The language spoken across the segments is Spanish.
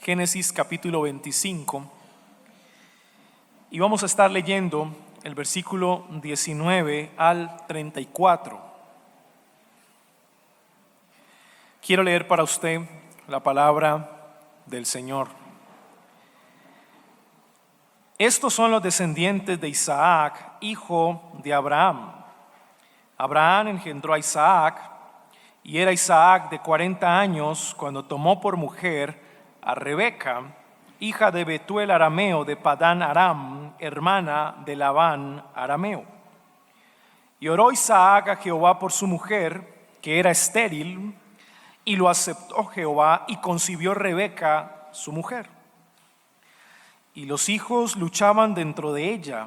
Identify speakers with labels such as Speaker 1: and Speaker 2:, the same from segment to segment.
Speaker 1: Génesis capítulo 25, y vamos a estar leyendo el versículo 19 al 34. Quiero leer para usted la palabra del Señor. Estos son los descendientes de Isaac, hijo de Abraham. Abraham engendró a Isaac, y era Isaac de 40 años cuando tomó por mujer a Rebeca, hija de Betuel arameo de Padán Aram, hermana de Labán arameo. Y oró Isaac a Jehová por su mujer, que era estéril, y lo aceptó Jehová, y concibió Rebeca su mujer. Y los hijos luchaban dentro de ella,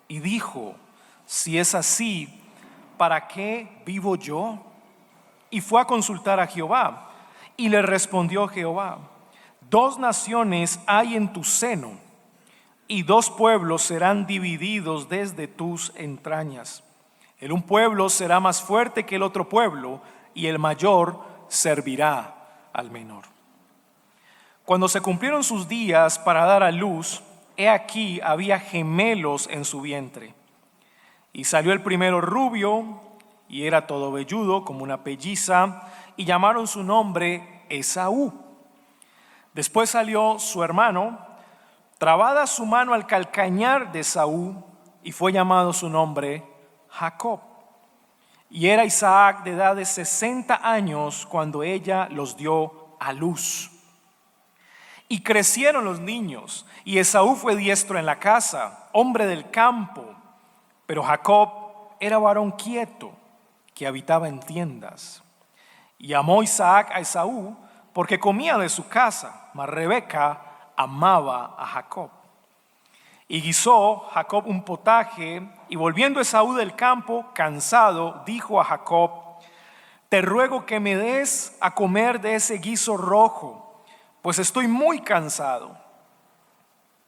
Speaker 1: y dijo: si es así, ¿para qué vivo yo? Y fue a consultar a Jehová, y le respondió Jehová: 2 naciones hay en tu seno, y 2 pueblos serán divididos desde tus entrañas. El un pueblo será más fuerte que el otro pueblo, y el mayor servirá al menor. Cuando se cumplieron sus días para dar a luz, he aquí había gemelos en su vientre. Y salió el primero rubio, y era todo velludo como una pelliza, y llamaron su nombre Esaú. Después salió su hermano, trabada su mano al calcañar de Esaú, y fue llamado su nombre Jacob. Y era Isaac de edad de 60 años cuando ella los dio a luz. Y crecieron los niños, y Esaú fue diestro en la casa, hombre del campo, pero Jacob era varón quieto, que habitaba en tiendas. Y amó Isaac a Esaú, porque comía de su casa, mas Rebeca amaba a Jacob. Y guisó Jacob un potaje, y volviendo Esaú del campo, cansado, dijo a Jacob: te ruego que me des a comer de ese guiso rojo, pues estoy muy cansado.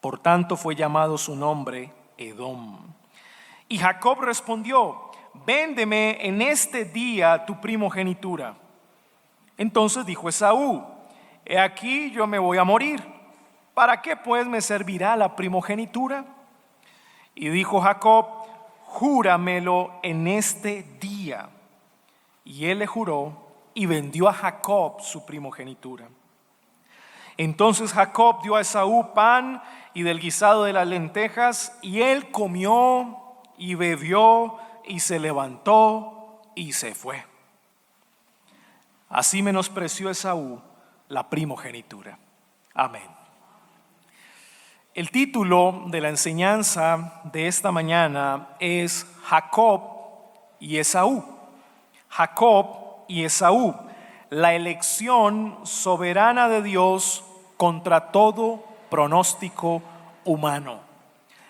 Speaker 1: Por tanto fue llamado su nombre Edom. Y Jacob respondió: véndeme en este día tu primogenitura. Entonces dijo Esaú: he aquí yo me voy a morir, ¿para qué pues me servirá la primogenitura? Y dijo Jacob: júramelo en este día. Y él le juró, y vendió a Jacob su primogenitura. Entonces Jacob dio a Esaú pan y del guisado de las lentejas, y él comió y bebió, y se levantó y se fue. Así menospreció Esaú la primogenitura. Amén. El título de la enseñanza de esta mañana es Jacob y Esaú. Jacob y Esaú, la elección soberana de Dios contra todo pronóstico humano.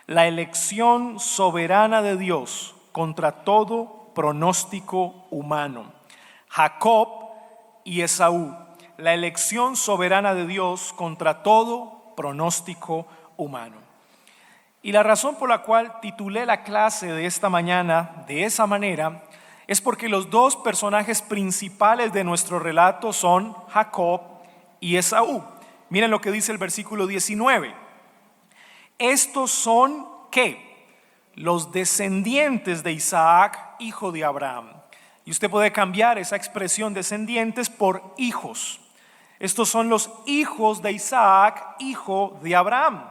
Speaker 1: La elección soberana de Dios contra todo pronóstico humano. Jacob y Esaú, la elección soberana de Dios contra todo pronóstico humano. Y la razón por la cual titulé la clase de esta mañana de esa manera es porque los 2 personajes principales de nuestro relato son Jacob y Esaú. Miren lo que dice el versículo 19. Estos son ¿qué? Los descendientes de Isaac, hijo de Abraham. Y usted puede cambiar esa expresión descendientes por hijos. Estos son los hijos de Isaac, hijo de Abraham.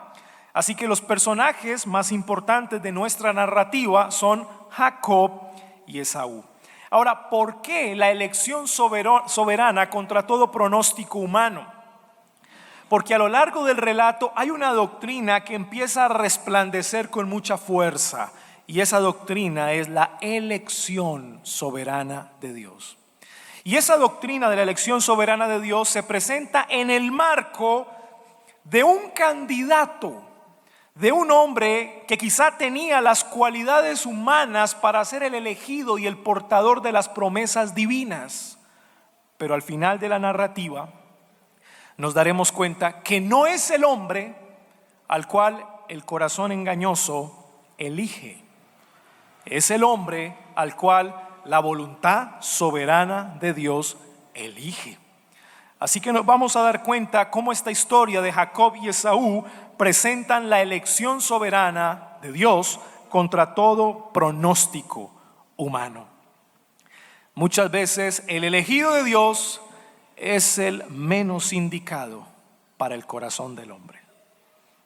Speaker 1: Así que los personajes más importantes de nuestra narrativa son Jacob y Esaú. Ahora, ¿por qué la elección soberana contra todo pronóstico humano? Porque a lo largo del relato hay una doctrina que empieza a resplandecer con mucha fuerza. Y esa doctrina es la elección soberana de Dios. Y esa doctrina de la elección soberana de Dios se presenta en el marco de un candidato, de un hombre que quizá tenía las cualidades humanas para ser el elegido y el portador de las promesas divinas. Pero al final de la narrativa nos daremos cuenta que no es el hombre al cual el corazón engañoso elige. Es el hombre al cual la voluntad soberana de Dios elige. Así que nos vamos a dar cuenta cómo esta historia de Jacob y Esaú presentan la elección soberana de Dios contra todo pronóstico humano. Muchas veces el elegido de Dios es el menos indicado para el corazón del hombre.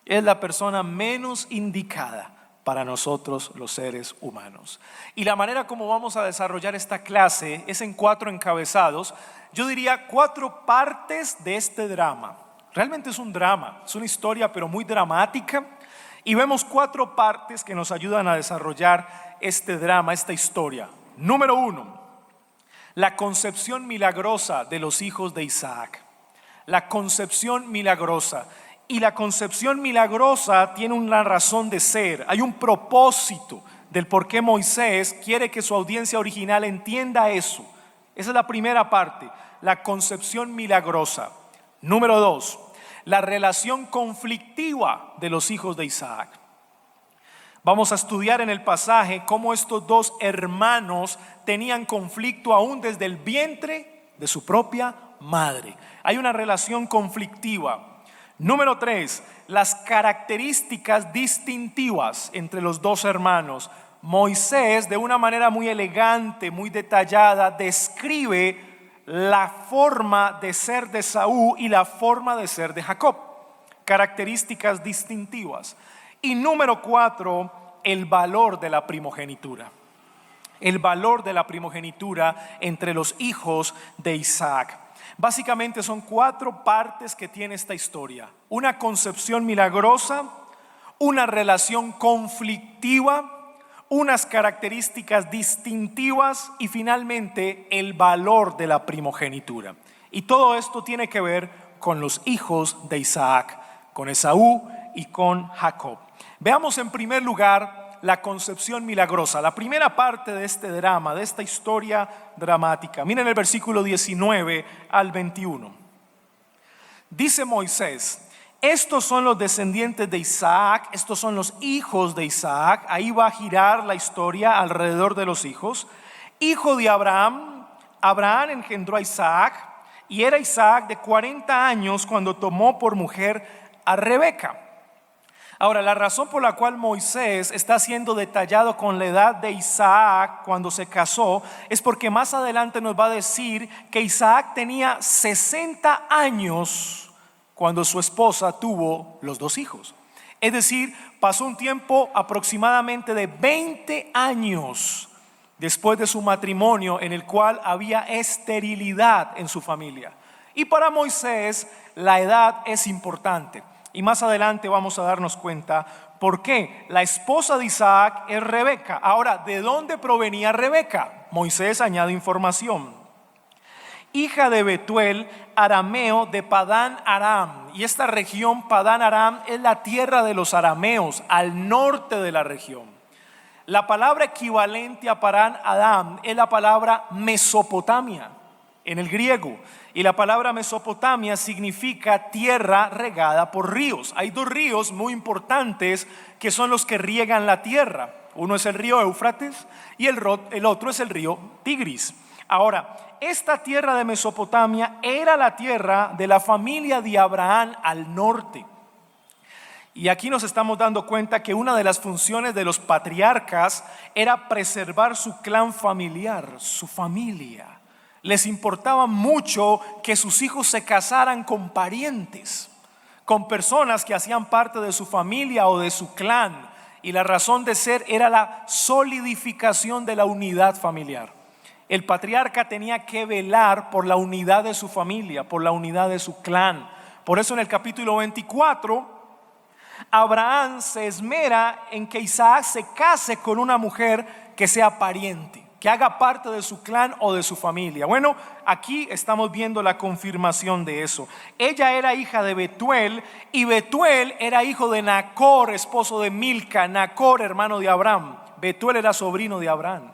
Speaker 1: Es la persona menos indicada para nosotros los seres humanos. Y la manera como vamos a desarrollar esta clase es en 4 encabezados. Yo diría 4 partes de este drama. Realmente es un drama, es una historia pero muy dramática. Y vemos 4 partes que nos ayudan a desarrollar este drama, esta historia. Número 1, la concepción milagrosa de los hijos de Isaac. La concepción milagrosa. Y la concepción milagrosa tiene una razón de ser. Hay un propósito del por qué Moisés quiere que su audiencia original entienda eso. Esa es la primera parte, la concepción milagrosa. Número 2, la relación conflictiva de los hijos de Isaac. Vamos a estudiar en el pasaje cómo estos 2 hermanos tenían conflicto aún desde el vientre de su propia madre. Hay una relación conflictiva. Número 3, las características distintivas entre los 2 hermanos. Moisés, de una manera muy elegante, muy detallada, describe la forma de ser de Esaú y la forma de ser de Jacob. Características distintivas. Y número 4, el valor de la primogenitura. El valor de la primogenitura entre los hijos de Isaac. Básicamente son 4 partes que tiene esta historia. Una concepción milagrosa, una relación conflictiva, unas características distintivas y finalmente el valor de la primogenitura. Y todo esto tiene que ver con los hijos de Isaac, con Esaú y con Jacob. Veamos en primer lugar la concepción milagrosa, la primera parte de este drama, de esta historia dramática. Miren el versículo 19 al 21. Dice Moisés: estos son los descendientes de Isaac, estos son los hijos de Isaac. Ahí va a girar la historia alrededor de los hijos. Hijo de Abraham, Abraham engendró a Isaac, y era Isaac de 40 años cuando tomó por mujer a Rebeca. Ahora, la razón por la cual Moisés está siendo detallado con la edad de Isaac cuando se casó es porque más adelante nos va a decir que Isaac tenía 60 años cuando su esposa tuvo los 2 hijos. Es decir, pasó un tiempo aproximadamente de 20 años después de su matrimonio en el cual había esterilidad en su familia. Y para Moisés la edad es importante. Y más adelante vamos a darnos cuenta por qué. La esposa de Isaac es Rebeca. Ahora, ¿de dónde provenía Rebeca? Moisés añade información. Hija de Betuel, arameo de Padán Aram. Y esta región, Padán Aram, es la tierra de los arameos, al norte de la región. La palabra equivalente a Padán Aram es la palabra Mesopotamia en el griego. Y la palabra Mesopotamia significa tierra regada por ríos. Hay 2 ríos muy importantes que son los que riegan la tierra. Uno es el río Éufrates y el otro es el río Tigris. Ahora, esta tierra de Mesopotamia era la tierra de la familia de Abraham al norte. Y aquí nos estamos dando cuenta que una de las funciones de los patriarcas era preservar su clan familiar, su familia. Les importaba mucho que sus hijos se casaran con parientes, con personas que hacían parte de su familia o de su clan. Y la razón de ser era la solidificación de la unidad familiar. El patriarca tenía que velar por la unidad de su familia, por la unidad de su clan. Por eso en el capítulo 24, Abraham se esmera en que Isaac se case con una mujer que sea pariente, que haga parte de su clan o de su familia. Bueno, aquí estamos viendo la confirmación de eso. Ella era hija de Betuel y Betuel era hijo de Nacor, esposo de Milca. Nacor, hermano de Abraham. Betuel era sobrino de Abraham.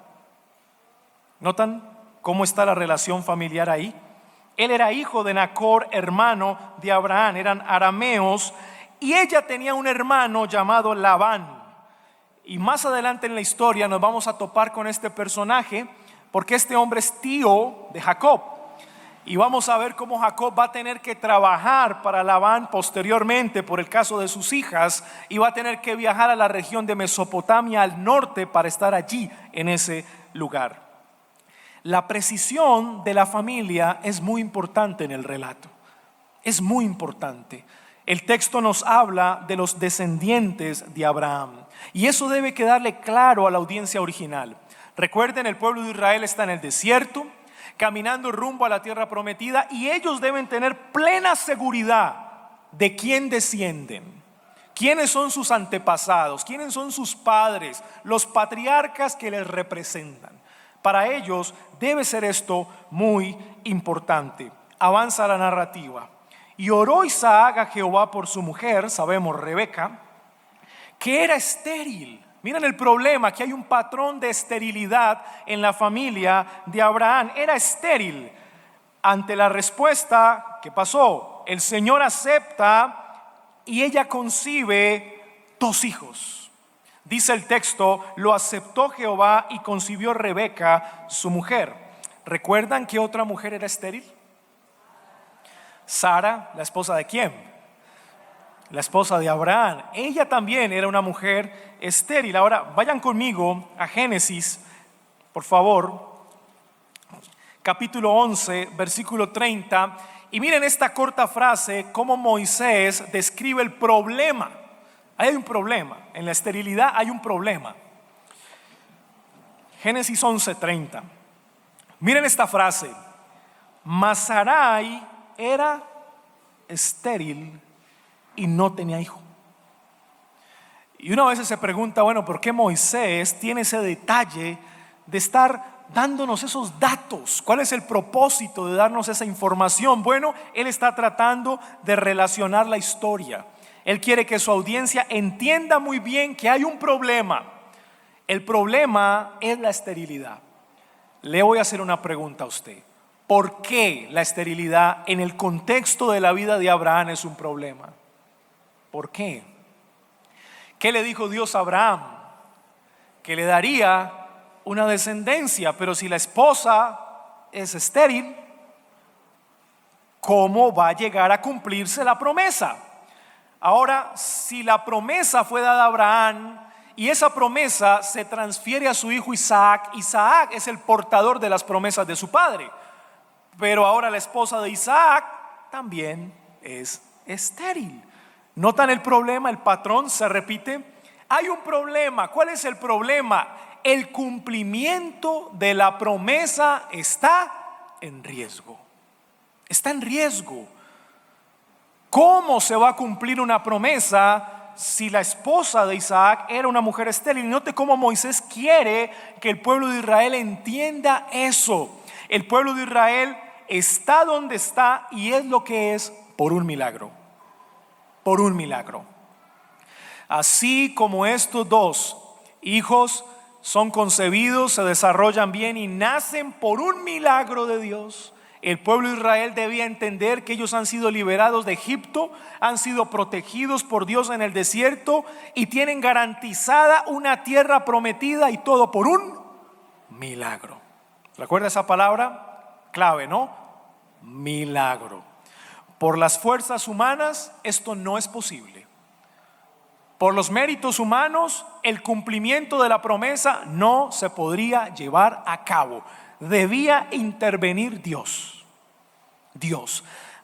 Speaker 1: ¿Notan cómo está la relación familiar ahí? Él era hijo de Nacor, hermano de Abraham. Eran arameos y ella tenía un hermano llamado Labán. Y más adelante en la historia nos vamos a topar con este personaje porque este hombre es tío de Jacob. Y vamos a ver cómo Jacob va a tener que trabajar para Labán posteriormente por el caso de sus hijas, y va a tener que viajar a la región de Mesopotamia al norte para estar allí en ese lugar. La precisión de la familia es muy importante en el relato. Es muy importante. El texto nos habla de los descendientes de Abraham, y eso debe quedarle claro a la audiencia original. Recuerden, el pueblo de Israel está en el desierto, caminando rumbo a la tierra prometida, y ellos deben tener plena seguridad de quién descienden, quiénes son sus antepasados, quiénes son sus padres, los patriarcas que les representan. Para ellos debe ser esto muy importante. Avanza la narrativa. Y oró Isaac a Jehová por su mujer, sabemos, Rebeca, que era estéril. Miren el problema, que hay un patrón de esterilidad en la familia de Abraham. Era estéril. Ante la respuesta, ¿qué pasó? El Señor acepta y ella concibe 2 hijos. Dice el texto, lo aceptó Jehová y concibió Rebeca, su mujer. ¿Recuerdan qué otra mujer era estéril? Sara, la esposa de ¿quién? La esposa de Abraham. Ella también era una mujer estéril. Ahora vayan conmigo a Génesis, por favor, capítulo 11, versículo 30, y miren esta corta frase, cómo Moisés describe el problema. Hay un problema, en la esterilidad hay un problema. Génesis 11:30. Miren esta frase: mas Sarai era estéril y no tenía hijo. Y uno a veces se pregunta, bueno, ¿por qué Moisés tiene ese detalle de estar dándonos esos datos? ¿Cuál es el propósito de darnos esa información? Bueno, él está tratando de relacionar la historia. Él quiere que su audiencia entienda muy bien que hay un problema. El problema es la esterilidad. Le voy a hacer una pregunta a usted. ¿Por qué la esterilidad en el contexto de la vida de Abraham es un problema? ¿Por qué? ¿Qué le dijo Dios a Abraham? Que le daría una descendencia, pero si la esposa es estéril, ¿cómo va a llegar a cumplirse la promesa? Ahora, si la promesa fue dada a Abraham y esa promesa se transfiere a su hijo Isaac, Isaac es el portador de las promesas de su padre, pero ahora la esposa de Isaac también es estéril. ¿Notan el problema? El patrón se repite. Hay un problema. ¿Cuál es el problema? El cumplimiento de la promesa está en riesgo. Está en riesgo. ¿Cómo se va a cumplir una promesa si la esposa de Isaac era una mujer estéril? Note cómo Moisés quiere que el pueblo de Israel entienda eso. El pueblo de Israel está donde está y es lo que es por un milagro. Por un milagro. Así como estos 2 hijos son concebidos, se desarrollan bien y nacen por un milagro de Dios, el pueblo de Israel debía entender que ellos han sido liberados de Egipto, han sido protegidos por Dios en el desierto y tienen garantizada una tierra prometida, y todo por un milagro. ¿Recuerda esa palabra clave, no? Milagro. Por las fuerzas humanas esto no es posible. Por los méritos humanos el cumplimiento de la promesa no se podría llevar a cabo. Debía intervenir Dios.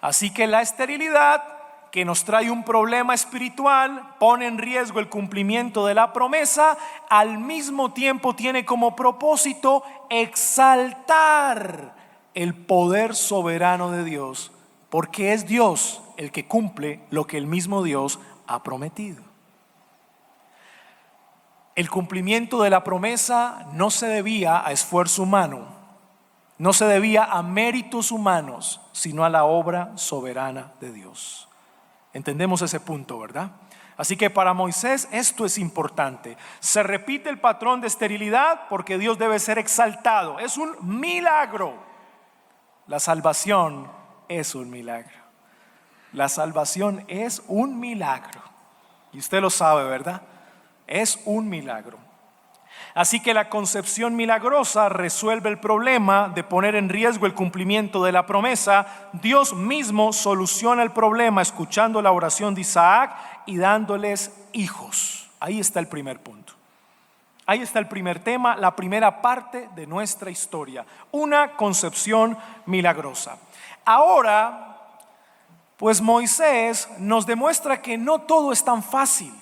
Speaker 1: Así que la esterilidad, que nos trae un problema espiritual, pone en riesgo el cumplimiento de la promesa. Al mismo tiempo tiene como propósito exaltar el poder soberano de Dios, porque es Dios el que cumple lo que el mismo Dios ha prometido. El cumplimiento de la promesa no se debía a esfuerzo humano, no se debía a méritos humanos, sino a la obra soberana de Dios. Entendemos ese punto, ¿verdad? Así que para Moisés esto es importante. Se repite el patrón de esterilidad porque Dios debe ser exaltado. Es un milagro. La salvación es un milagro. La salvación es un milagro. Y usted lo sabe, ¿verdad? Es un milagro. Así que la concepción milagrosa resuelve el problema de poner en riesgo el cumplimiento de la promesa. Dios mismo soluciona el problema escuchando la oración de Isaac y dándoles hijos. Ahí está el primer punto. Ahí está el primer tema, la primera parte de nuestra historia. Una concepción milagrosa. Ahora, pues Moisés nos demuestra que no todo es tan fácil.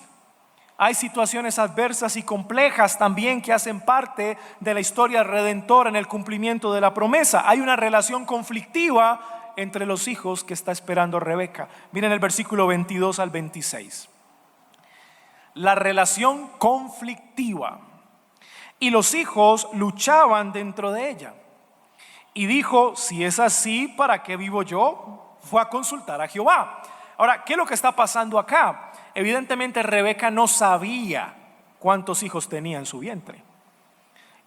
Speaker 1: Hay situaciones adversas y complejas también que hacen parte de la historia redentora en el cumplimiento de la promesa. Hay una relación conflictiva entre los hijos que está esperando Rebeca. Miren el versículo 22 al 26. La relación conflictiva. Y los hijos luchaban dentro de ella. Y dijo, si es así, ¿para qué vivo yo? Fue a consultar a Jehová. Ahora, ¿qué es lo que está pasando acá? Evidentemente Rebeca no sabía cuántos hijos tenía en su vientre.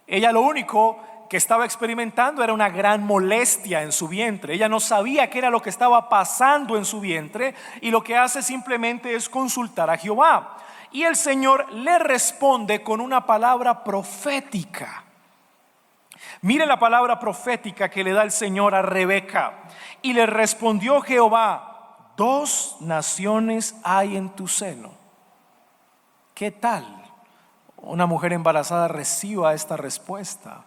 Speaker 1: Ella lo único que estaba experimentando era una gran molestia en su vientre. Ella no sabía qué era lo que estaba pasando en su vientre y lo que hace simplemente es consultar a Jehová. Y el Señor le responde con una palabra profética. Mire la palabra profética que le da el Señor a Rebeca. Y le respondió Jehová: 2 naciones hay en tu seno. ¿Qué tal una mujer embarazada reciba esta respuesta?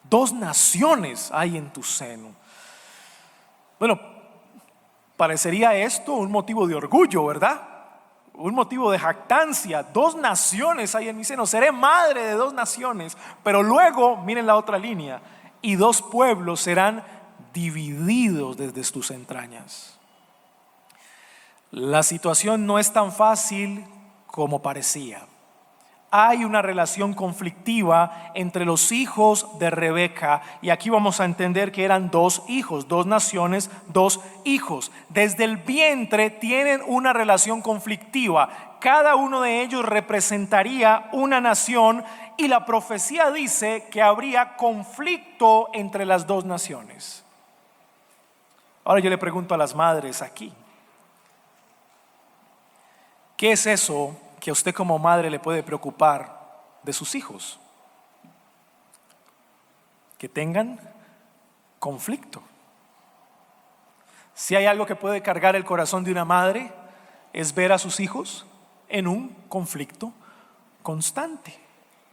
Speaker 1: 2 naciones hay en tu seno. Bueno, parecería esto un motivo de orgullo, ¿verdad? Un motivo de jactancia. 2 naciones hay en mi seno, seré madre de 2 naciones. Pero luego, miren la otra línea: y 2 pueblos serán divididos desde tus entrañas. La situación no es tan fácil como parecía. Hay una relación conflictiva entre los hijos de Rebeca, y aquí vamos a entender que eran 2 hijos, 2 naciones, 2 hijos. Desde el vientre tienen una relación conflictiva. Cada uno de ellos representaría una nación, y la profecía dice que habría conflicto entre las 2 naciones. Ahora yo le pregunto a las madres aquí: ¿qué es eso que a usted como madre le puede preocupar de sus hijos? Que tengan conflicto. Si hay algo que puede cargar el corazón de una madre, es ver a sus hijos en un conflicto constante.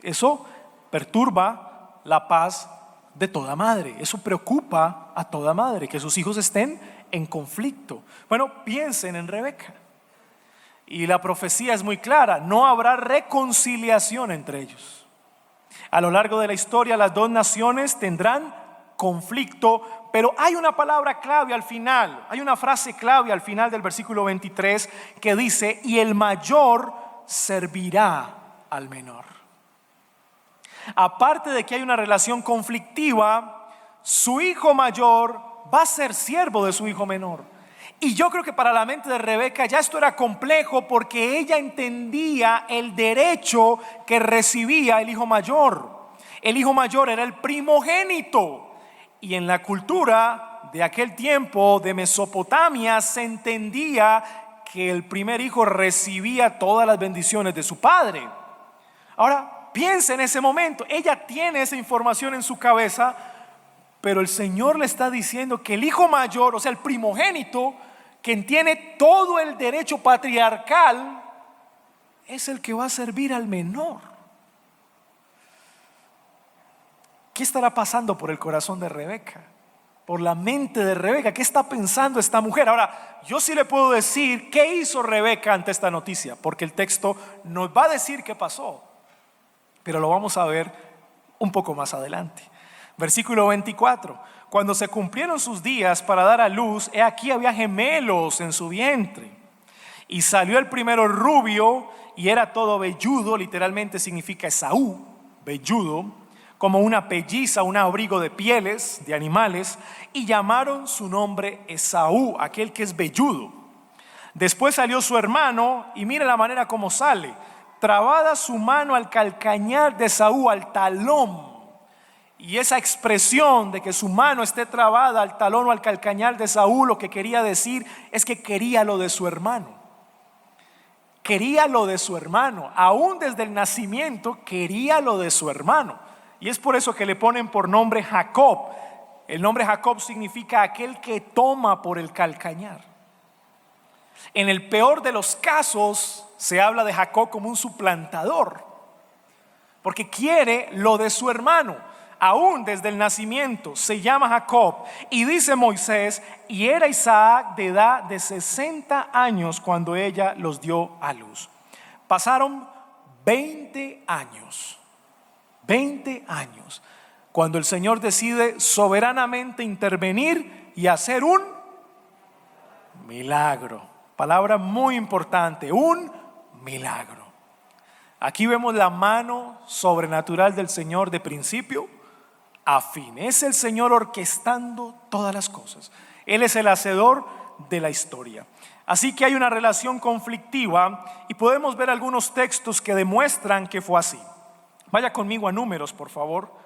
Speaker 1: Eso perturba la paz de toda madre. Eso preocupa a toda madre, que sus hijos estén en conflicto. Bueno, piensen en Rebeca. Y la profecía es muy clara: no habrá reconciliación entre ellos. A lo largo de la historia las 2 naciones tendrán conflicto, pero hay una palabra clave al final, hay una frase clave al final del versículo 23 que dice: y el mayor servirá al menor. Aparte de que hay una relación conflictiva, su hijo mayor va a ser siervo de su hijo menor. Y yo creo que para la mente de Rebeca ya esto era complejo, porque ella entendía el derecho que recibía el hijo mayor. El hijo mayor era el primogénito, y en la cultura de aquel tiempo de Mesopotamia se entendía que el primer hijo recibía todas las bendiciones de su padre. Ahora piensa en ese momento, ella tiene esa información en su cabeza, pero el Señor le está diciendo que el hijo mayor, o sea el primogénito, quien tiene todo el derecho patriarcal, es el que va a servir al menor. ¿Qué estará pasando por el corazón de Rebeca? Por la mente de Rebeca. ¿Qué está pensando esta mujer? Ahora, yo sí le puedo decir qué hizo Rebeca ante esta noticia, porque el texto nos va a decir qué pasó, pero lo vamos a ver un poco más adelante. Versículo 24: cuando se cumplieron sus días para dar a luz, he aquí había gemelos en su vientre. Y salió el primero rubio y era todo velludo, literalmente significa Esaú, velludo, como una pelliza, un abrigo de pieles de animales, y llamaron su nombre Esaú, aquel que es velludo. Después salió su hermano, y mire la manera como sale: trabada su mano al calcañar de Esaú, al talón. Y esa expresión de que su mano esté trabada al talón o al calcañar de Esaú, lo que quería decir es que quería lo de su hermano. quería lo de su hermano, aún desde el nacimiento quería lo de su hermano. Y es por eso que le ponen por nombre Jacob. El nombre Jacob significa aquel que toma por el calcañar. En el peor de los casos se habla de Jacob como un suplantador, porque quiere lo de su hermano. Aún desde el nacimiento se llama Jacob. Y dice Moisés, y era Isaac de edad de 60 años cuando ella los dio a luz. Pasaron 20 años, 20 años, cuando el Señor decide soberanamente intervenir y hacer un milagro. Palabra muy importante, un milagro. Aquí vemos la mano sobrenatural del Señor de principio a fin. Es el Señor orquestando todas las cosas. Él es el hacedor de la historia. Así que hay una relación conflictiva y podemos ver algunos textos que demuestran que fue así. Vaya conmigo a Números, por favor.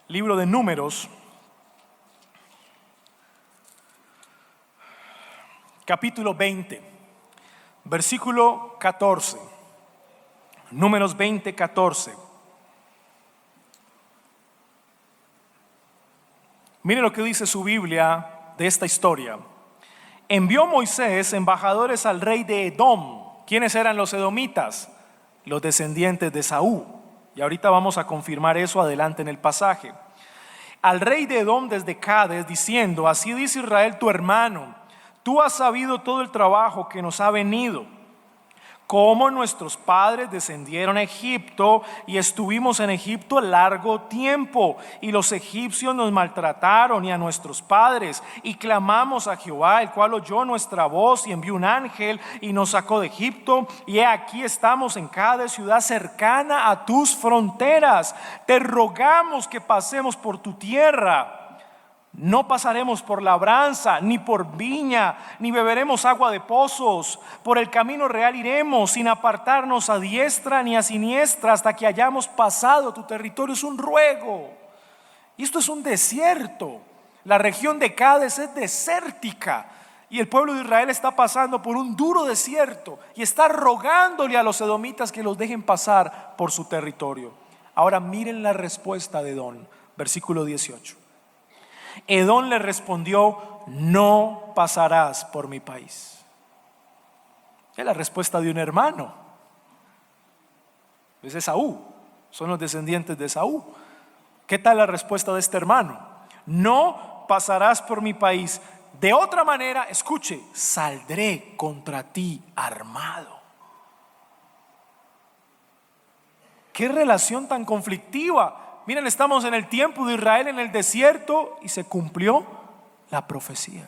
Speaker 1: Libro de Números, capítulo 20, versículo 14. Números 20, 14. Mire lo que dice su Biblia de esta historia. Envió Moisés embajadores al rey de Edom. ¿Quiénes eran los edomitas? Los descendientes de Esaú. Y ahorita vamos a confirmar eso adelante en el pasaje. Al rey de Edom desde Cades, diciendo: así dice Israel tu hermano, tú has sabido todo el trabajo que nos ha venido, cómo nuestros padres descendieron a Egipto y estuvimos en Egipto largo tiempo, y los egipcios nos maltrataron y a nuestros padres, y clamamos a Jehová, el cual oyó nuestra voz y envió un ángel y nos sacó de Egipto, y he aquí estamos en cada ciudad cercana a tus fronteras. Te rogamos que pasemos por tu tierra. No pasaremos por labranza, ni por viña, ni beberemos agua de pozos. Por el camino real iremos, sin apartarnos a diestra ni a siniestra, hasta que hayamos pasado tu territorio. Es un ruego. Y esto es un desierto. La región de Cades es desértica. Y el pueblo de Israel está pasando por un duro desierto y está rogándole a los edomitas que los dejen pasar por su territorio. Ahora miren la respuesta de Edom, versículo 18. Edom le respondió: no pasarás por mi país. Es la respuesta de un hermano. Es Esaú, son los descendientes de Esaú. ¿Qué tal la respuesta de este hermano? No pasarás por mi país. De otra manera, escuche, saldré contra ti armado. ¿Qué relación tan conflictiva? Miren, estamos en el tiempo de Israel en el desierto y se cumplió la profecía.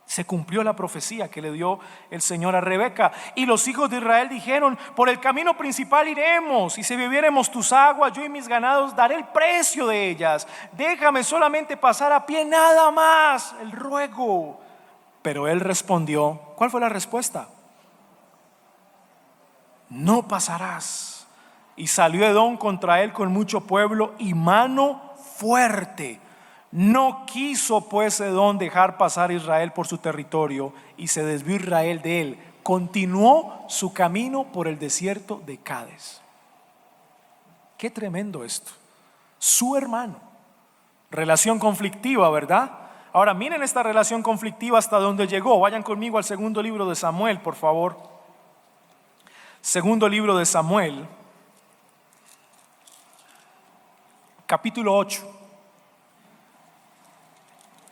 Speaker 1: Se cumplió la profecía que le dio el Señor a Rebeca. Y los hijos de Israel dijeron: por el camino principal iremos, y si bebiéremos tus aguas, yo y mis ganados daré el precio de ellas. Déjame solamente pasar a pie, nada más, el ruego. Pero él respondió, ¿cuál fue la respuesta? No pasarás. Y salió Edom contra él con mucho pueblo y mano fuerte. No quiso pues Edom dejar pasar a Israel por su territorio, y se desvió Israel de él. Continuó su camino por el desierto de Cades. Qué tremendo esto. Su hermano. Relación conflictiva, ¿verdad? Ahora miren esta relación conflictiva hasta donde llegó. Vayan conmigo al segundo libro de Samuel, por favor. Segundo libro de Samuel, capítulo 8.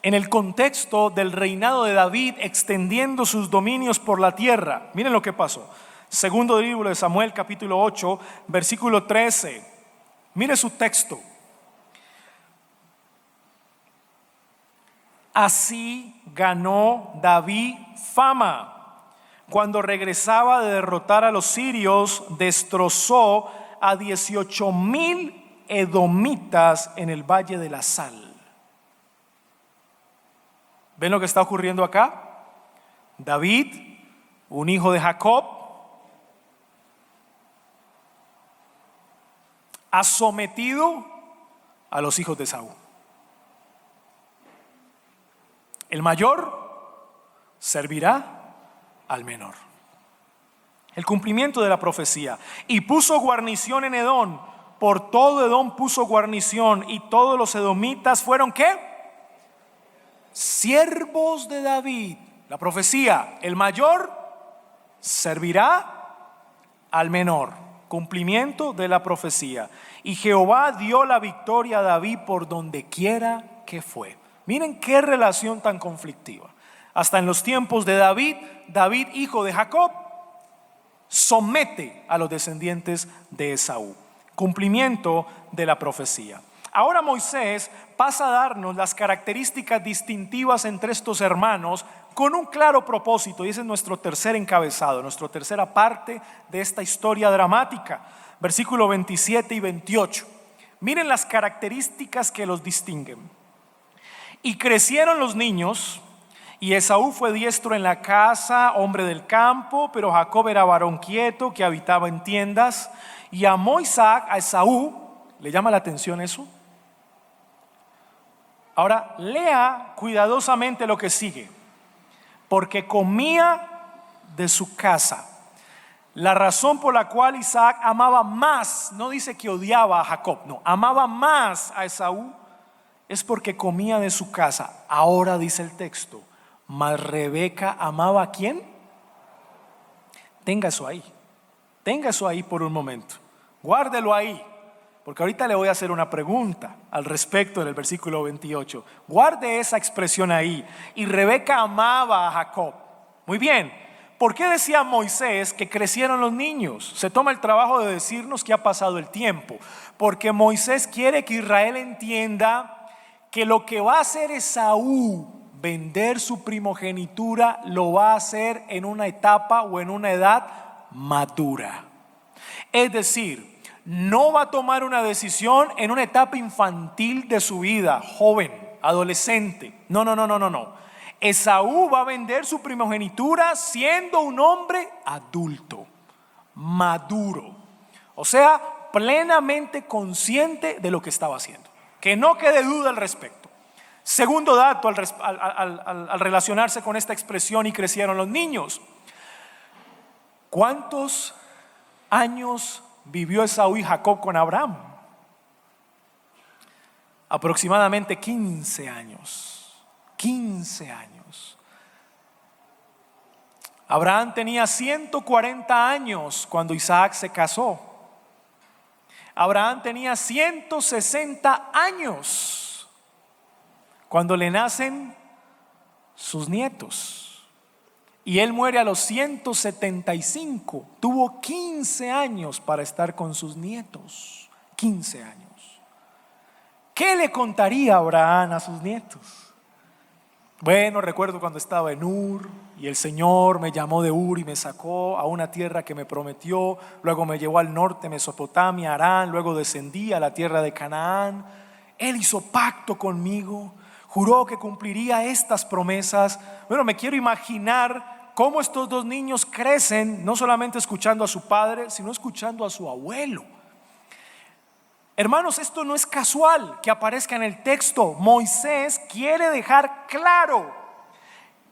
Speaker 1: En el contexto del reinado de David extendiendo sus dominios por la tierra, miren lo que pasó. Segundo libro de Samuel, capítulo 8, versículo 13. Mire su texto. Así ganó David fama. Cuando regresaba de derrotar a los sirios, destrozó a 18,000 edomitas en el valle de la Sal. ¿Ven lo que está ocurriendo acá? David, un hijo de Jacob, ha sometido a los hijos de Esaú. El mayor servirá al menor. el cumplimiento de la profecía. Y puso guarnición en Edom, por todo Edom puso guarnición, y todos los edomitas fueron ¿qué? Siervos de David. La profecía, el mayor servirá al menor. Cumplimiento de la profecía. Y Jehová dio la victoria a David por donde quiera que fue. Miren qué relación tan conflictiva. Hasta en los tiempos de David, David, hijo de Jacob, somete a los descendientes de Esaú. Cumplimiento de la profecía. Ahora Moisés pasa a darnos las características distintivas entre estos hermanos con un claro propósito, y ese es nuestro tercer encabezado, nuestra tercera parte de esta historia dramática. Versículo 27 y 28. Miren las características que los distinguen. Y crecieron los niños, y Esaú fue diestro en la casa, hombre del campo, pero Jacob era varón quieto que habitaba en tiendas. Y amó Isaac a Esaú. ¿Le llama la atención eso? Ahora lea cuidadosamente lo que sigue. Porque comía de su casa. La razón por la cual Isaac amaba más, no dice que odiaba a Jacob, no, amaba más a Esaú, es porque comía de su casa. Ahora dice el texto, mas Rebeca amaba ¿a quién? Tenga eso ahí por un momento, guárdelo ahí, porque ahorita le voy a hacer una pregunta al respecto del versículo 28. Guarde esa expresión ahí. Y Rebeca amaba a Jacob. Muy bien, ¿por qué decía Moisés que crecieron los niños? Se toma el trabajo de decirnos que ha pasado el tiempo, porque Moisés quiere que Israel entienda que lo que va a hacer Esaú, vender su primogenitura, lo va a hacer en una etapa o en una edad madura. Es decir, no va a tomar una decisión en una etapa infantil de su vida, joven, adolescente. No. Esaú va a vender su primogenitura siendo un hombre adulto, maduro. O sea, plenamente consciente de lo que estaba haciendo. Que no quede duda al respecto. Segundo dato al relacionarse con esta expresión y crecieron los niños. ¿Cuántos años vivió Esaú y Jacob con Abraham? Aproximadamente 15 años. 15 años. Abraham tenía 140 años cuando Isaac se casó. Abraham tenía 160 años cuando le nacen sus nietos. Y él muere a los 175. Tuvo 15 años para estar con sus nietos. 15 años. ¿Qué le contaría Abraham a sus nietos? Bueno, recuerdo cuando estaba en Ur y el Señor me llamó de Ur y me sacó a una tierra que me prometió. Luego me llevó al norte, Mesopotamia, Harán. Luego descendí a la tierra de Canaán. Él hizo pacto conmigo. Juró que cumpliría estas promesas. Bueno, me quiero imaginar cómo estos dos niños crecen, no solamente escuchando a su padre, sino escuchando a su abuelo. Hermanos, esto no es casual que aparezca en el texto. Moisés quiere dejar claro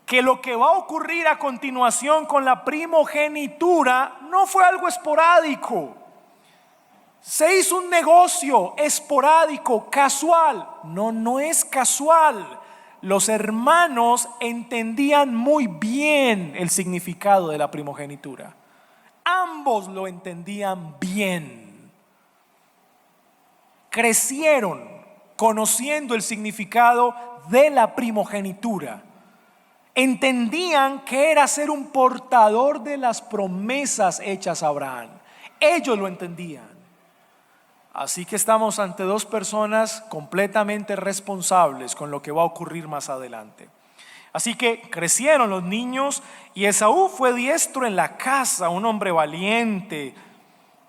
Speaker 1: que lo que va a ocurrir a continuación con la primogenitura no fue algo esporádico. Se hizo un negocio esporádico, casual. No es casual. Los hermanos entendían muy bien el significado de la primogenitura. Ambos lo entendían bien. Crecieron conociendo el significado de la primogenitura. Entendían que era ser un portador de las promesas hechas a Abraham. Ellos lo entendían. Así que estamos ante dos personas completamente responsables con lo que va a ocurrir más adelante. Así que crecieron los niños y Esaú fue diestro en la casa, un hombre valiente,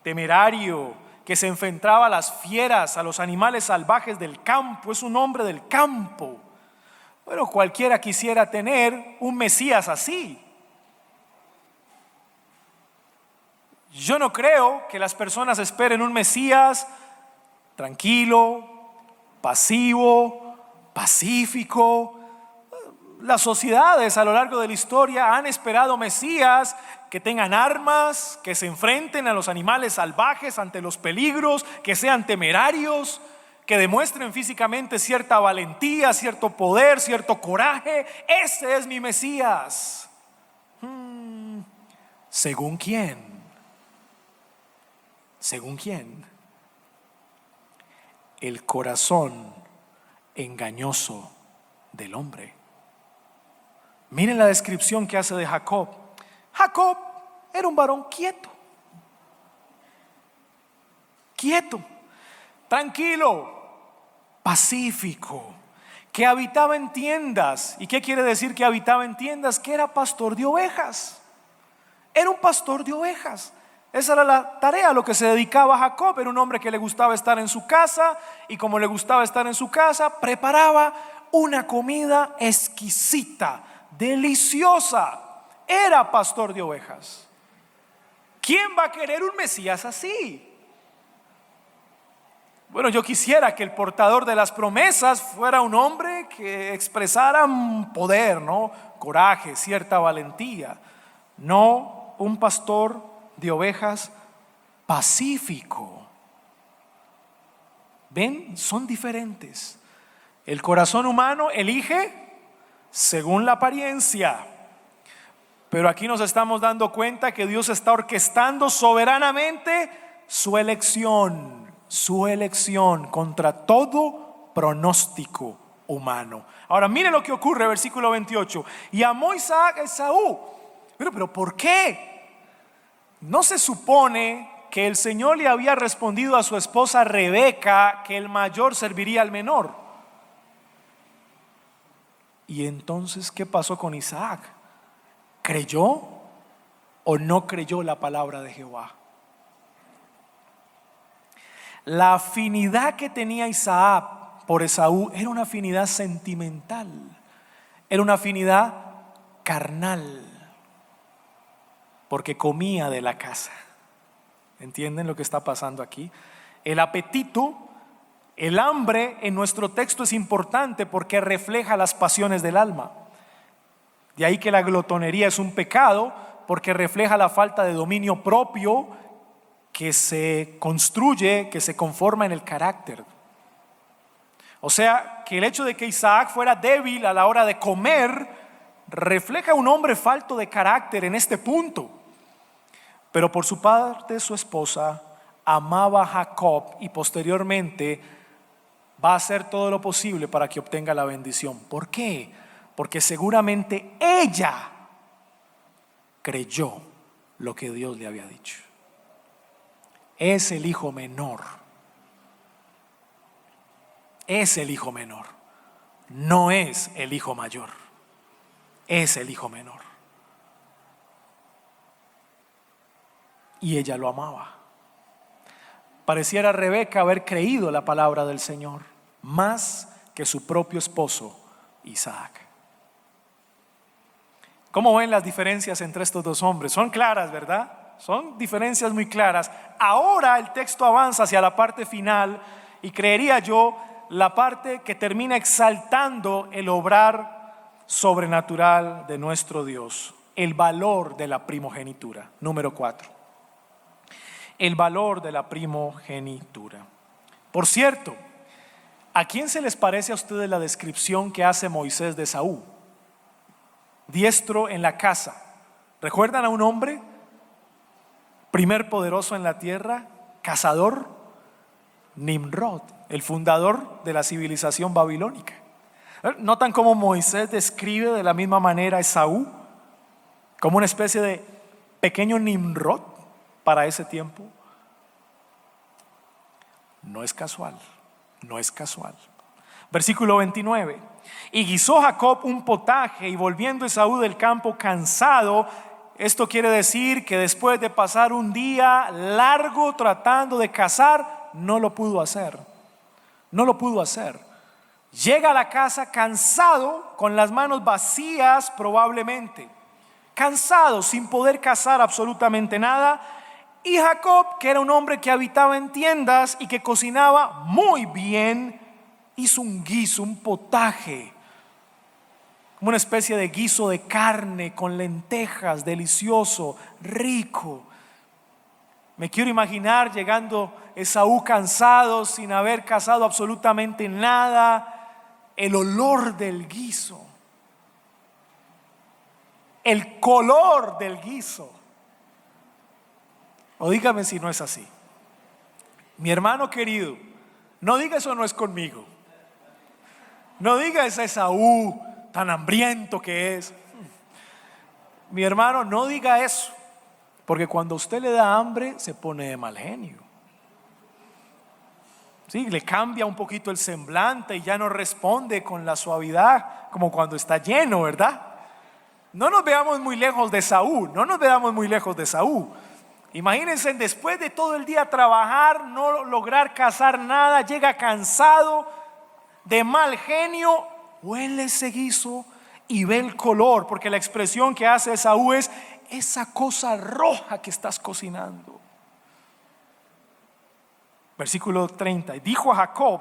Speaker 1: temerario, que se enfrentaba a las fieras, a los animales salvajes del campo. Es un hombre del campo. Bueno, cualquiera quisiera tener un Mesías así. Yo no creo que las personas esperen un Mesías tranquilo, pasivo, pacífico. Las sociedades a lo largo de la historia han esperado mesías que tengan armas, que se enfrenten a los animales salvajes ante los peligros, que sean temerarios, que demuestren físicamente cierta valentía, cierto poder, cierto coraje. Ese es mi Mesías. ¿Según quién? ¿Según quién? El corazón engañoso del hombre. Miren la descripción que hace de Jacob. Jacob era un varón quieto, tranquilo, pacífico, que habitaba en tiendas. ¿Y qué quiere decir que habitaba en tiendas? Que era pastor de ovejas. Era un pastor de ovejas. Esa era la tarea a lo que se dedicaba Jacob. Era un hombre que le gustaba estar en su casa, y como le gustaba estar en su casa, preparaba una comida exquisita, deliciosa. Era pastor de ovejas. ¿Quién va a querer un Mesías así? Bueno, yo quisiera que el portador de las promesas fuera un hombre que expresara un poder, ¿no? Coraje, cierta valentía. No un pastor de ovejas pacífico. ¿Ven? Son diferentes. El corazón humano elige según la apariencia. Pero aquí nos estamos dando cuenta que Dios está orquestando soberanamente su elección contra todo pronóstico humano. Ahora miren lo que ocurre, versículo 28. Y amó Isaac a Esaú. Pero ¿por qué? ¿No se supone que el Señor le había respondido a su esposa Rebeca que el mayor serviría al menor? Y entonces, ¿qué pasó con Isaac? ¿Creyó o no creyó la palabra de Jehová? La afinidad que tenía Isaac por Esaú era una afinidad sentimental, era una afinidad carnal, porque comía de la casa. ¿Entienden lo que está pasando aquí? El apetito, el hambre en nuestro texto es importante porque refleja las pasiones del alma. De ahí que la glotonería es un pecado, porque refleja la falta de dominio propio que se construye, que se conforma en el carácter. O sea, que el hecho de que Isaac fuera débil a la hora de comer refleja un hombre falto de carácter en este punto. Pero por su parte, su esposa amaba a Jacob y posteriormente va a hacer todo lo posible para que obtenga la bendición. ¿Por qué? Porque seguramente ella creyó lo que Dios le había dicho. Es el hijo menor. Es el hijo menor. No es el hijo mayor. Es el hijo menor. Y ella lo amaba. Pareciera Rebeca haber creído la palabra del Señor más que su propio esposo Isaac. ¿Cómo ven las diferencias entre estos dos hombres? Son claras, ¿verdad? Son diferencias muy claras. Ahora el texto avanza hacia la parte final y creería yo la parte que termina exaltando el obrar sobrenatural de nuestro Dios, el valor de la primogenitura. Número 4. El valor de la primogenitura. Por cierto, ¿a quién se les parece a ustedes la descripción que hace Moisés de Esaú? Diestro en la caza. ¿Recuerdan a un hombre? Primer poderoso en la tierra, cazador, Nimrod, el fundador de la civilización babilónica. ¿Notan cómo Moisés describe de la misma manera a Esaú como una especie de pequeño Nimrod para ese tiempo? No es casual, no es casual. Versículo 29. Y guisó Jacob un potaje, y volviendo Esaú del campo cansado. Esto quiere decir que después de pasar un día largo tratando de cazar, no lo pudo hacer. No lo pudo hacer. Llega a la casa cansado, con las manos vacías probablemente. Cansado, sin poder cazar absolutamente nada. Y Jacob, que era un hombre que habitaba en tiendas y que cocinaba muy bien, hizo un guiso, un potaje. como una especie de guiso de carne con lentejas, delicioso, rico. Me quiero imaginar llegando Esaú cansado, sin haber cazado absolutamente nada, el olor del guiso, el color del guiso. O dígame si no es así. Mi hermano querido, no diga eso no es conmigo. No diga ese Esaú tan hambriento que es. Mi hermano, no diga eso, porque cuando a usted le da hambre se pone de mal genio. Sí, le cambia un poquito el semblante y ya no responde con la suavidad como cuando está lleno, ¿verdad? No nos veamos muy lejos de Esaú, no nos veamos muy lejos de Esaú. Imagínense, después de todo el día trabajar, no lograr cazar nada, llega cansado, de mal genio, huele ese guiso y ve el color, porque la expresión que hace Esaú es: esa cosa roja que estás cocinando. Versículo 30, dijo a Jacob: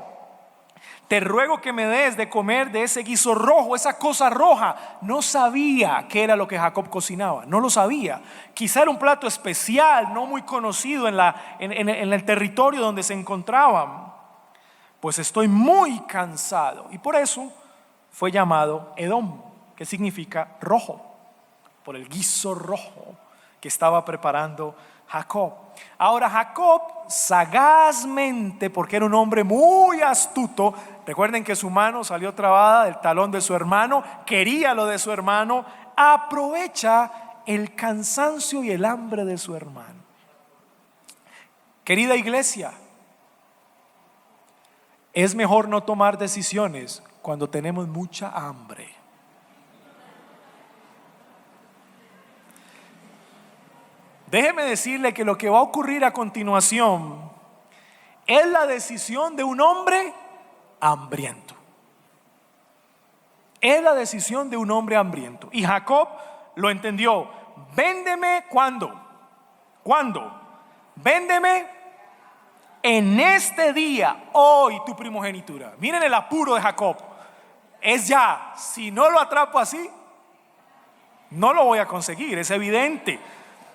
Speaker 1: te ruego que me des de comer de ese guiso rojo, esa cosa roja. No sabía qué era lo que Jacob cocinaba, no lo sabía. Quizá era un plato especial, no muy conocido en el territorio donde se encontraban. Pues estoy muy cansado. Y por eso fue llamado Edom, que significa rojo, por el guiso rojo que estaba preparando Jacob. Ahora Jacob sagazmente, porque era un hombre muy astuto, recuerden que su mano salió trabada del talón de su hermano, quería lo de su hermano, aprovecha el cansancio y el hambre de su hermano. Querida iglesia, es mejor no tomar decisiones cuando tenemos mucha hambre. Déjeme decirle que lo que va a ocurrir a continuación es la decisión de un hombre hambriento. Es la decisión de un hombre hambriento. Y Jacob lo entendió. Véndeme ¿cuándo? ¿Cuándo? Véndeme en este día, hoy, tu primogenitura. Miren el apuro de Jacob. Es ya. Si no lo atrapo así, no lo voy a conseguir, es evidente.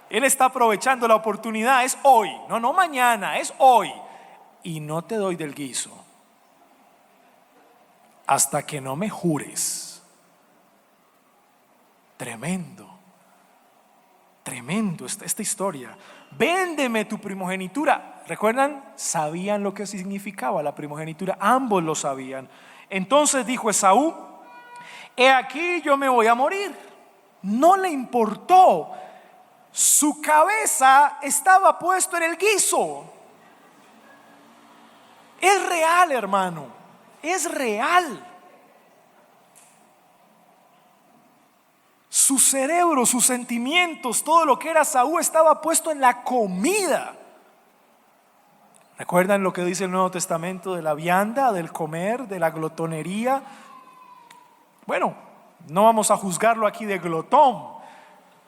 Speaker 1: Él está aprovechando la oportunidad. Es hoy, no mañana, es hoy. Y no te doy del guiso hasta que no me jures. Tremendo esta historia. Véndeme tu primogenitura. ¿Recuerdan? Sabían lo que significaba la primogenitura, ambos lo sabían. Entonces dijo Esaú: he aquí yo me voy a morir. No le importó. Su cabeza estaba puesto en el guiso. Es real, hermano, es real. Su cerebro, sus sentimientos, todo lo que era Saúl estaba puesto en la comida. ¿Recuerdan lo que dice el Nuevo Testamento de la vianda, del comer, de la glotonería? Bueno, no vamos a juzgarlo aquí de glotón,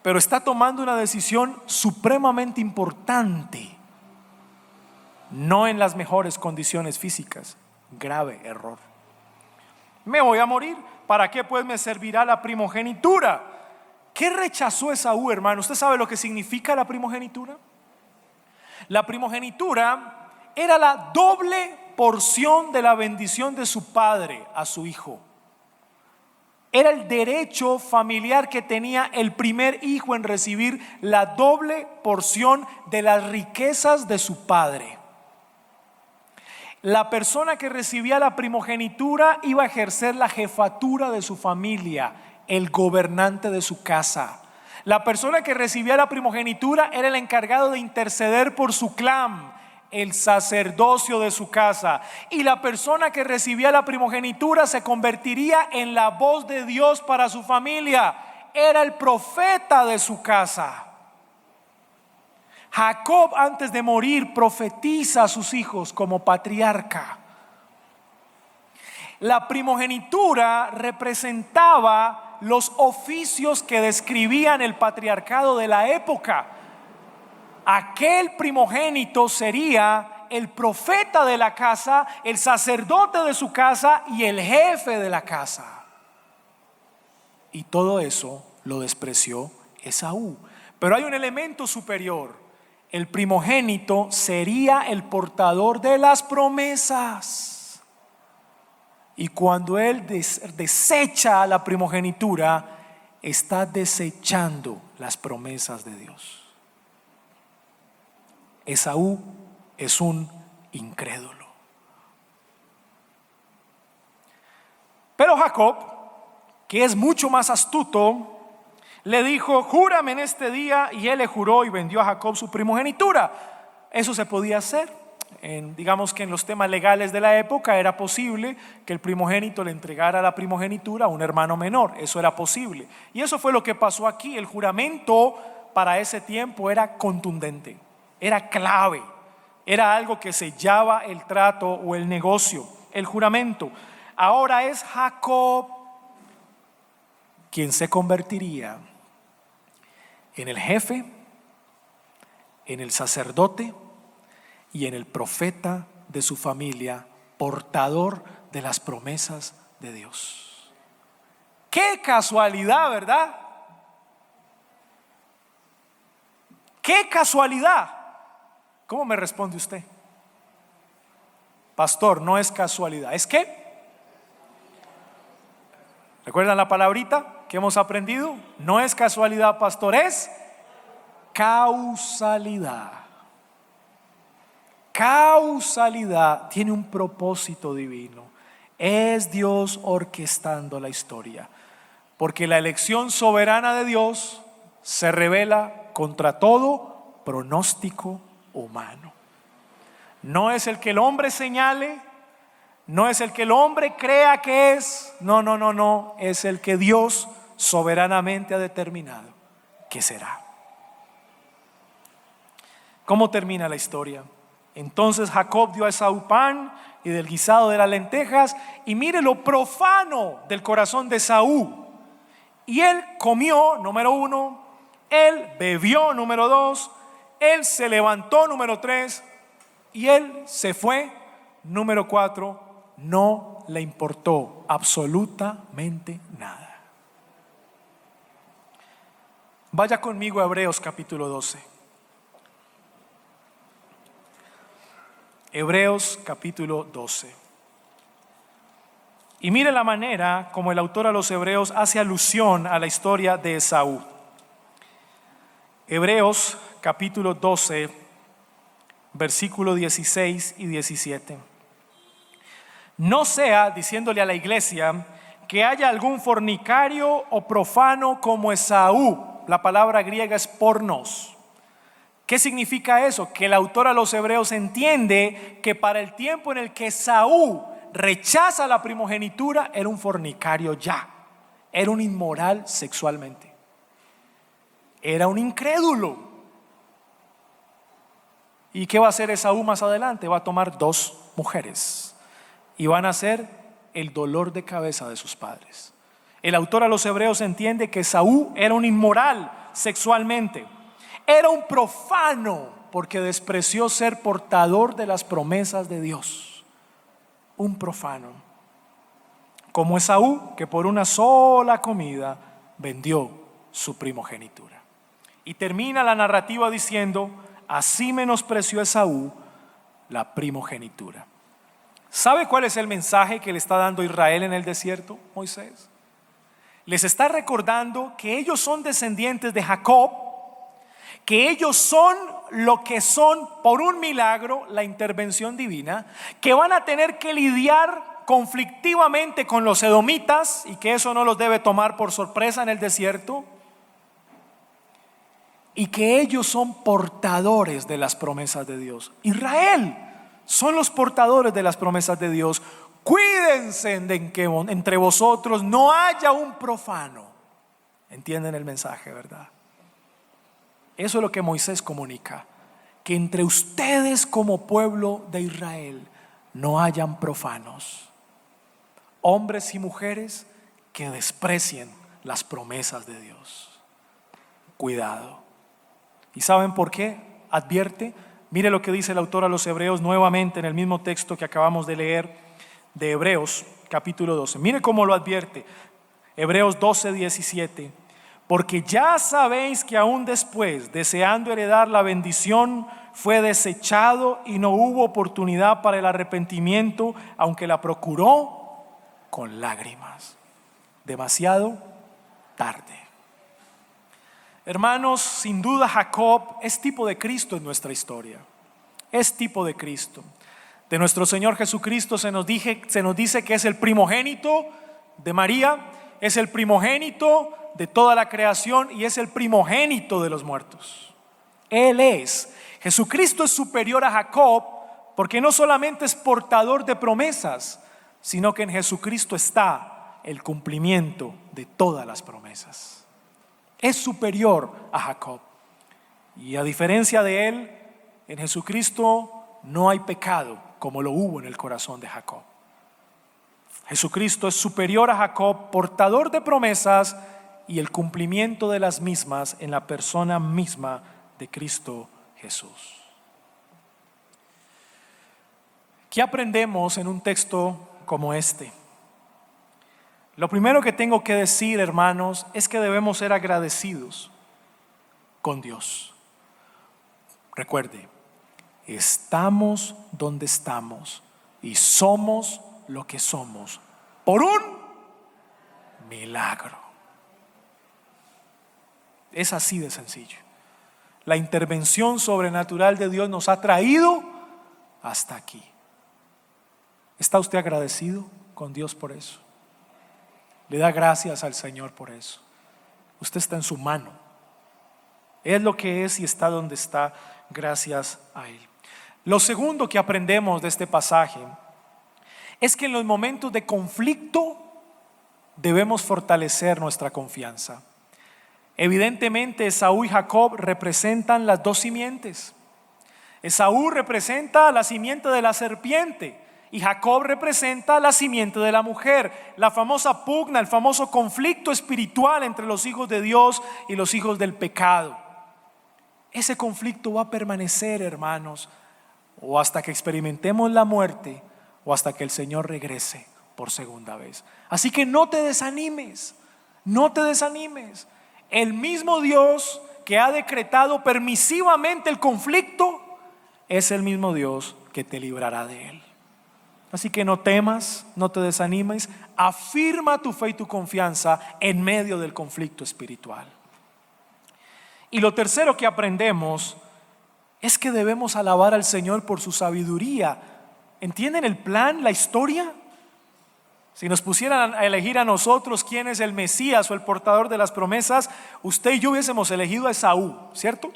Speaker 1: pero está tomando una decisión supremamente importante, no en las mejores condiciones físicas. Grave error. Me voy a morir, ¿para qué pues me servirá la primogenitura? ¿Qué rechazó Esaú, hermano? ¿Usted sabe lo que significa la primogenitura? La primogenitura era la doble porción de la bendición de su padre a su hijo. Era el derecho familiar que tenía el primer hijo en recibir la doble porción de las riquezas de su padre. La persona que recibía la primogenitura iba a ejercer la jefatura de su familia, el gobernante de su casa. La persona que recibía la primogenitura era el encargado de interceder por su clan, el sacerdocio de su casa. Y la persona que recibía la primogenitura se convertiría en la voz de Dios para su familia. Era el profeta de su casa. Jacob, antes de morir, profetiza a sus hijos como patriarca. La primogenitura representaba los oficios que describían el patriarcado de la época. Aquel primogénito sería el profeta de la casa, el sacerdote de su casa y el jefe de la casa. y todo eso lo despreció Esaú. Pero hay un elemento superior. El primogénito sería el portador de las promesas. Y cuando él desecha la primogenitura, está desechando las promesas de Dios. Esaú es un incrédulo. Pero Jacob, que es mucho más astuto, le dijo: júrame en este día. Y él le juró y vendió a Jacob su primogenitura. Eso se podía hacer. Digamos que en los temas legales de la época era posible que el primogénito le entregara la primogenitura a un hermano menor. Eso era posible. Y eso fue lo que pasó aquí. El juramento para ese tiempo era contundente, era clave, era algo que sellaba el trato o el negocio, el juramento. Ahora es Jacob quien se convertiría en el jefe, en el sacerdote y en el profeta de su familia, portador de las promesas de Dios. ¡Qué casualidad!, ¿verdad? ¡Qué casualidad! ¿Cómo me responde usted? Pastor, no es casualidad. ¿Es qué? ¿Recuerdan la palabrita que hemos aprendido? No es casualidad, pastor, es causalidad. Causalidad tiene un propósito divino. Es Dios orquestando la historia, porque la elección soberana de Dios se revela contra todo pronóstico humano. No es el que el hombre señale, no es el que el hombre crea que es, no, es el que Dios soberanamente ha determinado que será. ¿Cómo termina la historia? Entonces Jacob dio a Esaú pan y del guisado de las lentejas, y mire lo profano del corazón de Esaú. Y él comió, número 1, él bebió, número 2, él se levantó, número 3, y él se fue, número 4, no le importó absolutamente nada. Vaya conmigo a Hebreos capítulo 12. Hebreos capítulo 12. Y mire la manera como el autor a los Hebreos hace alusión a la historia de Esaú. Hebreos capítulo 12, versículo 16 y 17. No sea, diciéndole a la iglesia, que haya algún fornicario o profano como Esaú. La palabra griega es pornos. ¿Qué significa eso? Que el autor a los Hebreos entiende que para el tiempo en el que Esaú rechaza la primogenitura, era un fornicario ya, era un inmoral sexualmente, era un incrédulo. ¿Y qué va a hacer Esaú más adelante? Va a tomar 2 mujeres y van a ser el dolor de cabeza de sus padres. El autor a los Hebreos entiende que Esaú era un inmoral sexualmente, era un profano porque despreció ser portador de las promesas de Dios. Un profano, como Esaú, que por una sola comida vendió su primogenitura. Y termina la narrativa diciendo: así menospreció Esaú la primogenitura. ¿Sabe cuál es el mensaje que le está dando Israel en el desierto, Moisés? Les está recordando que ellos son descendientes de Jacob, que ellos son lo que son por un milagro, la intervención divina, que van a tener que lidiar conflictivamente con los edomitas y que eso no los debe tomar por sorpresa en el desierto, y que ellos son portadores de las promesas de Dios. Israel son los portadores de las promesas de Dios. Cuídense de que entre vosotros no haya un profano. ¿Entienden el mensaje, verdad? Eso es lo que Moisés comunica, que entre ustedes como pueblo de Israel no hayan profanos, hombres y mujeres que desprecien las promesas de Dios. Cuidado. ¿Y saben por qué? Advierte. Mire lo que dice el autor a los Hebreos nuevamente en el mismo texto que acabamos de leer de Hebreos capítulo 12. Mire cómo lo advierte. Hebreos 12:17. Porque ya sabéis que aún después, deseando heredar la bendición, fue desechado y no hubo oportunidad para el arrepentimiento, aunque la procuró con lágrimas. Demasiado tarde. Hermanos, sin duda Jacob es tipo de Cristo en nuestra historia. Es tipo de Cristo. De nuestro Señor Jesucristo se nos dice que es el primogénito de María, es el primogénito de toda la creación y es el primogénito de los muertos. Él es. Jesucristo es superior a Jacob porque no solamente es portador de promesas, sino que en Jesucristo está el cumplimiento de todas las promesas. Es superior a Jacob. Y a diferencia de él, en Jesucristo no hay pecado como lo hubo en el corazón de Jacob. Jesucristo es superior a Jacob, portador de promesas y el cumplimiento de las mismas en la persona misma de Cristo Jesús. ¿Qué aprendemos en un texto como este? Lo primero que tengo que decir, hermanos, es que debemos ser agradecidos con Dios. Recuerde, estamos donde estamos y somos lo que somos por un milagro. Es así de sencillo. La intervención sobrenatural de Dios nos ha traído hasta aquí. ¿Está usted agradecido con Dios por eso? Le da gracias al Señor por eso. Usted está en su mano. Es lo que es y está donde está gracias a Él. Lo segundo que aprendemos de este pasaje es que en los momentos de conflicto debemos fortalecer nuestra confianza. Evidentemente Esaú y Jacob representan las dos simientes. Esaú representa la simiente de la serpiente y Jacob representa la simiente de la mujer. La famosa pugna, el famoso conflicto espiritual entre los hijos de Dios y los hijos del pecado. Ese conflicto va a permanecer, hermanos, o hasta que experimentemos la muerte o hasta que el Señor regrese por segunda vez. Así que no te desanimes, no te desanimes. El mismo Dios que ha decretado permisivamente el conflicto es el mismo Dios que te librará de él. Así que no temas, no te desanimes, afirma tu fe y tu confianza en medio del conflicto espiritual. Y lo tercero que aprendemos es que debemos alabar al Señor por su sabiduría. ¿Entienden el plan, la historia? Si nos pusieran a elegir a nosotros quién es el Mesías o el portador de las promesas, usted y yo hubiésemos elegido a Esaú, ¿cierto?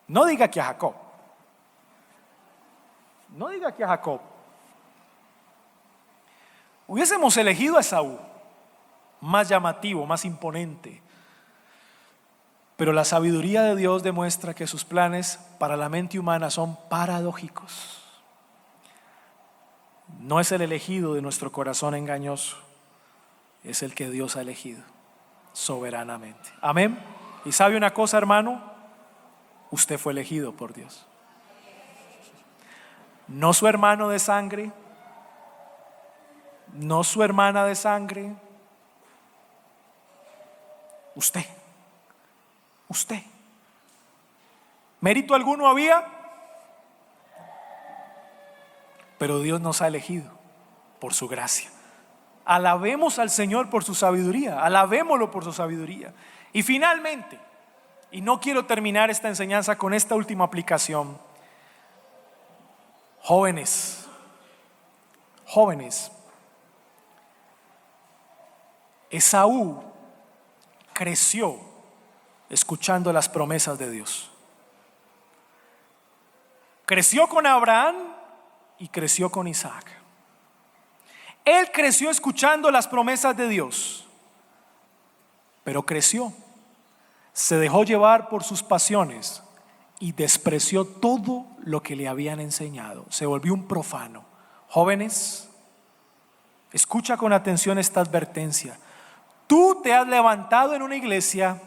Speaker 1: No diga que a Jacob. No diga que a Jacob. Hubiésemos elegido a Esaú, más llamativo, más imponente. Pero la sabiduría de Dios demuestra que sus planes para la mente humana son paradójicos. No es el elegido de nuestro corazón engañoso, es el que Dios ha elegido soberanamente. Amén. Y sabe una cosa, hermano, usted fue elegido por Dios. No su hermano de sangre, no su hermana de sangre, usted. ¿Mérito alguno había? Pero Dios nos ha elegido por su gracia. Alabemos al Señor por su sabiduría, alabémoslo por su sabiduría. Y finalmente, y no quiero terminar esta enseñanza con esta última aplicación, jóvenes, Esaú creció escuchando las promesas de Dios. Creció con Abraham y creció con Isaac. Él creció escuchando las promesas de Dios, pero creció, se dejó llevar por sus pasiones y despreció todo lo que le habían enseñado. Se volvió un profano. Jóvenes, escucha con atención esta advertencia. Tú te has levantado en una iglesia,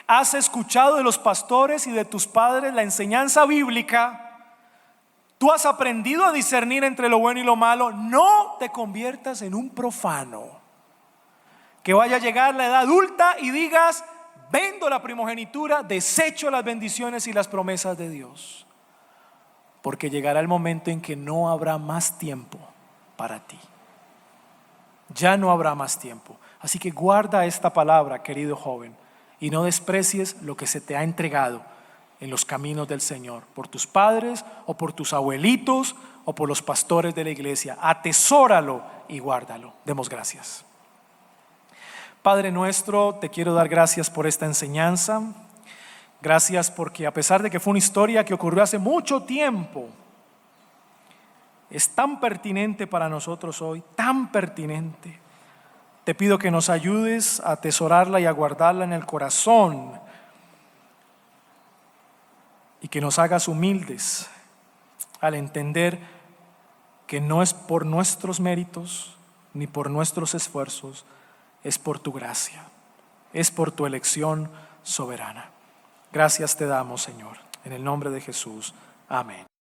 Speaker 1: has escuchado de los pastores y de tus padres la enseñanza bíblica. Tú has aprendido a discernir entre lo bueno y lo malo. No te conviertas en un profano. Que vaya a llegar la edad adulta y digas: vendo la primogenitura, desecho las bendiciones y las promesas de Dios. Porque llegará el momento en que no habrá más tiempo para ti. Ya no habrá más tiempo. Así que guarda esta palabra, querido joven, y no desprecies lo que se te ha entregado en los caminos del Señor, por tus padres o por tus abuelitos o por los pastores de la iglesia. Atesóralo y guárdalo. Demos gracias. Padre nuestro, te quiero dar gracias por esta enseñanza. Gracias porque, a pesar de que fue una historia que ocurrió hace mucho tiempo, es tan pertinente para nosotros hoy, tan pertinente. Te pido que nos ayudes a atesorarla y a guardarla en el corazón, y que nos hagas humildes al entender que no es por nuestros méritos ni por nuestros esfuerzos, es por tu gracia, es por tu elección soberana. Gracias te damos, Señor, en el nombre de Jesús. Amén.